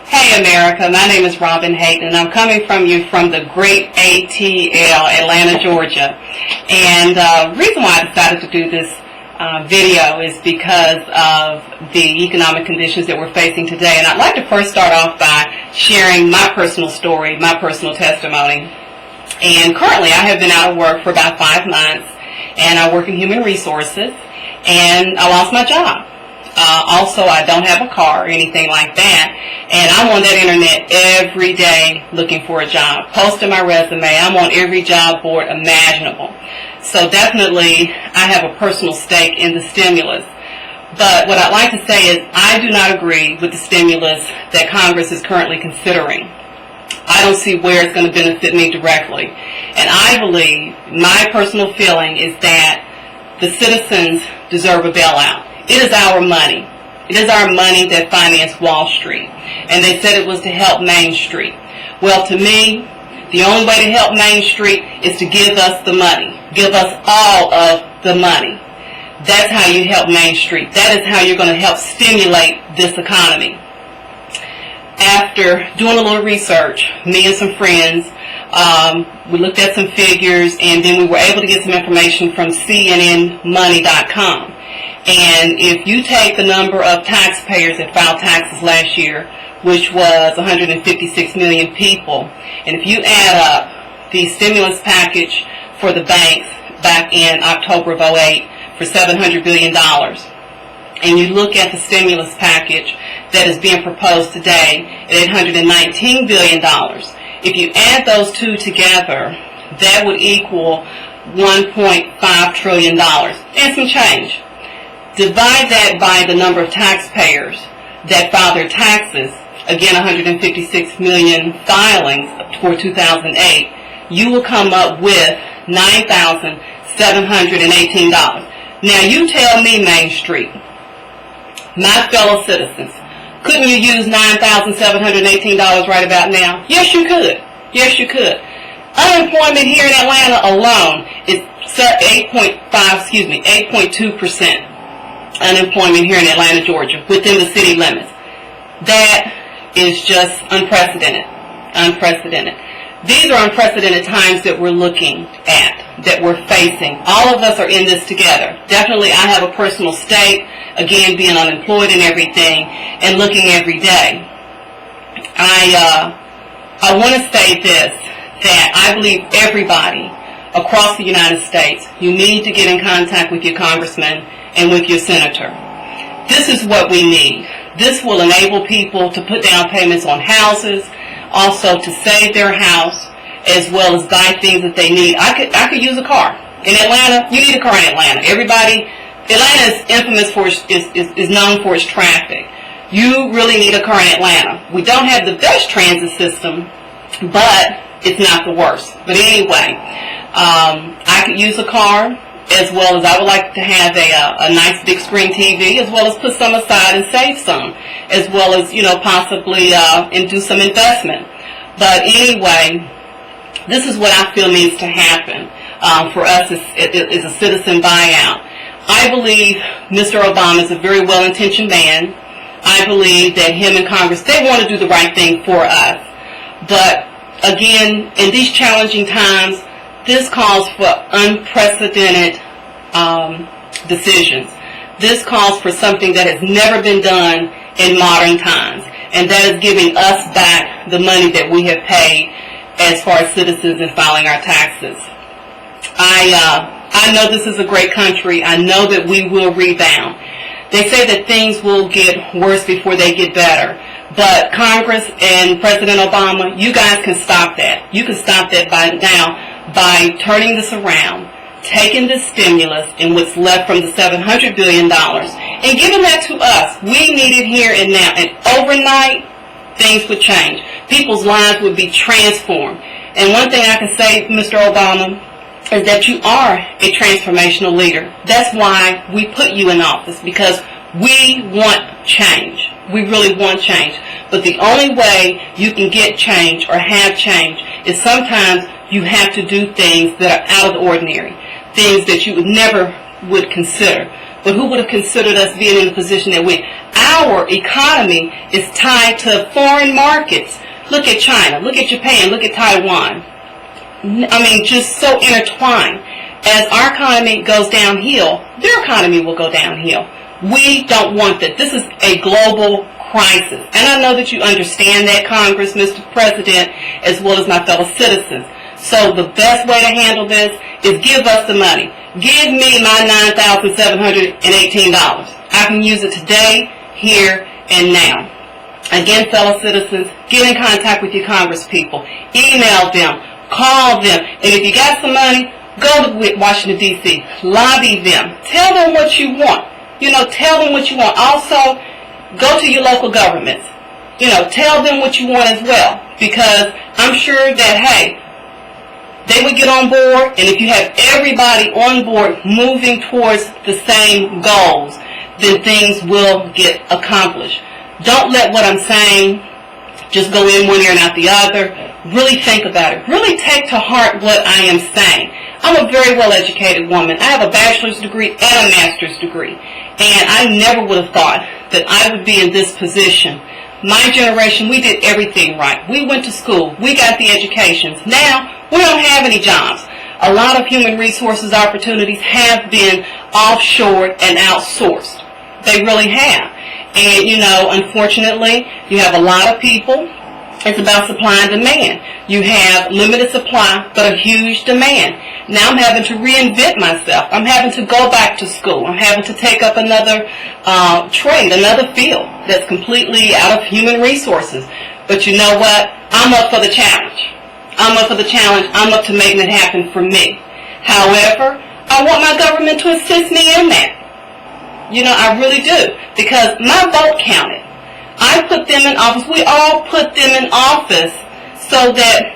Hey America, my name is Robin Hayden and I'm coming from you from the great ATL, Atlanta, Georgia. And the reason why I decided to do this video is because of the economic conditions that we're facing today. And I'd like to first start off by sharing my personal story, my personal testimony. And currently I have been out of work for about 5 months and I work in human resources and I lost my job. Also, I don't have a car or anything like that, and I'm on that internet every day looking for a job, posting my resume. I'm on every job board imaginable. So definitely, I have a personal stake in the stimulus. But what I'd like to say is I do not agree with the stimulus that Congress is currently considering. I don't see where it's going to benefit me directly. And I believe, my personal feeling is that the citizens deserve a bailout. It is our money. It is our money that financed Wall Street. And they said it was to help Main Street. Well, to me, the only way to help Main Street is to give us the money. Give us all of the money. That's how you help Main Street. That is how you're going to help stimulate this economy. After doing a little research, me and some friends, we looked at some figures, and then we were able to get some information from CNNmoney.com. And if you take the number of taxpayers that filed taxes last year, which was 156 million people, and if you add up the stimulus package for the banks back in October of 2008 for $700 billion, and you look at the stimulus package that is being proposed today at $819 billion, if you add those two together, that would equal $1.5 trillion and some change. Divide that by the number of taxpayers that filed their taxes, again 156 million filings for 2008, you will come up with $9,718. Now you tell me, Main Street, my fellow citizens, couldn't you use $9,718 right about now? Yes, you could. Yes, you could. Unemployment here in Atlanta alone is 8.2%. Unemployment here in Atlanta, Georgia, within the city limits. That is just unprecedented. Unprecedented. These are unprecedented times that we're looking at, that we're facing. All of us are in this together. Definitely I have a personal stake, again, being unemployed and everything, and looking every day. I want to say this, that I believe everybody across the United States, you need to get in contact with your congressman and with your senator. This is what we need. This will enable people to put down payments on houses, also to save their house, as well as buy things that they need. I could use a car. In Atlanta, you need a car in Atlanta. Atlanta is infamous for is known for its traffic. You really need a car in Atlanta. We don't have the best transit system, but it's not the worst. But anyway, I could use a car, as well as I would like to have a nice big screen TV, as well as put some aside and save some, as well as, possibly and do some investment. But anyway, this is what I feel needs to happen for us as a citizen buyout. I believe Mr. Obama is a very well-intentioned man. I believe that him and Congress, they want to do the right thing for us. But again, in these challenging times, this calls for unprecedented decisions. This calls for something that has never been done in modern times, and that is giving us back the money that we have paid as far as citizens in filing our taxes. I know this is a great country. I know that we will rebound. They say that things will get worse before they get better. But Congress and President Obama, you guys can stop that. You can stop that by turning this around, taking this stimulus and what's left from the $700 billion and giving that to us. We need it here and now. And overnight, things would change. People's lives would be transformed. And one thing I can say, Mr. Obama, is that you are a transformational leader. That's why we put you in office, because we want change. We really want change. But the only way you can get change or have change is sometimes you have to do things that are out of the ordinary, things that you never would consider. but who would have considered us being in the position that we? Our economy is tied to foreign markets. Look at China, look at Japan, look at Taiwan. I mean, just so intertwined. As our economy goes downhill, their economy will go downhill. We don't want that. This is a global crisis. And I know that you understand that, Congress, Mr. President, as well as my fellow citizens. So the best way to handle this is give us the money. Give me my $9,718. I can use it today, here, and now. Again, fellow citizens, get in contact with your Congress people. Email them. Call them. And if you got some money, go to Washington, D.C. Lobby them. Tell them what you want. Tell them what you want. Also, go to your local governments. Tell them what you want as well. Because I'm sure that, hey, they would get on board. And if you have everybody on board moving towards the same goals, then things will get accomplished. Don't let what I'm saying just go in one ear and out the other. Really think about it. Really take to heart what I am saying. I'm a very well-educated woman. I have a bachelor's degree and a master's degree. And I never would have thought that I would be in this position. My generation, we did everything right. We went to school. We got the educations. Now, we don't have any jobs. A lot of human resources opportunities have been offshored and outsourced. They really have. And, unfortunately, you have a lot of people. It's about supply and demand. You have limited supply, but a huge demand. Now I'm having to reinvent myself. I'm having to go back to school. I'm having to take up another trade, another field that's completely out of human resources. But you know what? I'm up for the challenge. I'm up for the challenge. I'm up to making it happen for me. However, I want my government to assist me in that. I really do. Because my vote counted. I put them in office. We all put them in office so that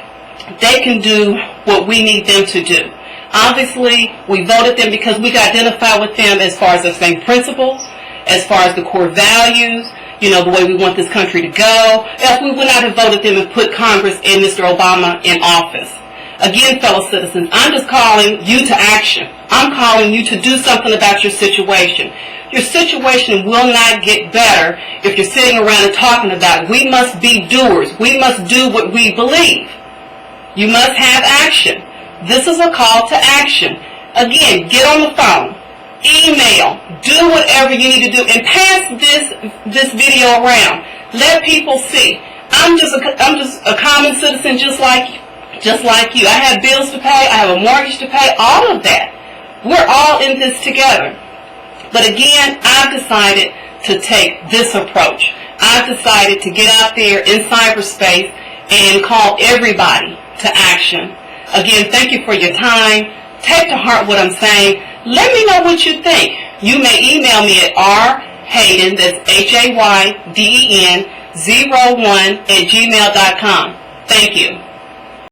they can do what we need them to do. Obviously, we voted them because we could identify with them as far as the same principles, as far as the core values, the way we want this country to go. Else we would not have voted them and put Congress and Mr. Obama in office. Again, fellow citizens, I'm just calling you to action. I'm calling you to do something about your situation. Your situation will not get better if you're sitting around and talking about it. We must be doers. We must do what we believe. You must have action. This is a call to action. Again, get on the phone, email, do whatever you need to do, and pass this video around. Let people see. I'm just a common citizen, just like you. I have bills to pay. I have a mortgage to pay. All of that. We're all in this together. But again, I've decided to take this approach. I've decided to get out there in cyberspace and call everybody to action. Again, thank you for your time. Take to heart what I'm saying. Let me know what you think. You may email me at rhayden, that's HAYDEN, 01 @gmail.com. Thank you.